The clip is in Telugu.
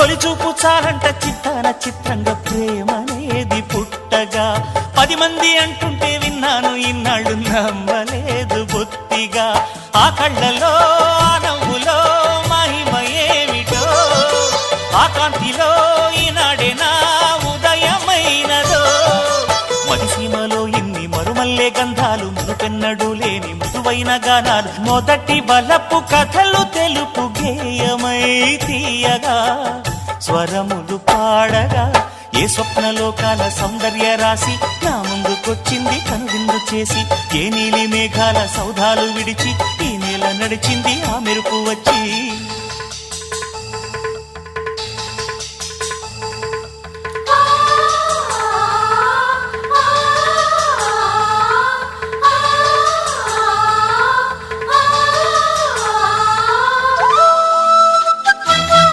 తొలి చూపు చాలంట చిత్తాన చిత్రంగా ప్రేమనేది పుట్టగా 10 మంది అంటుంటే విన్నాను ఇన్నాళ్ళు నమ్మలేదు బొత్తిగా ఆ కళ్ళలో ఆ నవ్వులో మహిమ ఏమిటో ఆ కాంతిలో ఈనాడే నా ఉదయమైనదో మదిసీమలో ఇన్ని మరుమల్లే గంధాలు మునుపెన్నడు లేని మృదువైన గానాలు మొదటి బలపు కథలు తెలుపు గేయమై తీయగా స్వరములు పాడగా ఏ స్వప్నలోకాల సౌందర్య రాసి నా ముందుకొచ్చింది కనువిందు చేసి ఏ నీలి మేఘాల సౌధాలు విడిచి ఈ నేల నడిచింది ఆ మెరుపు వచ్చి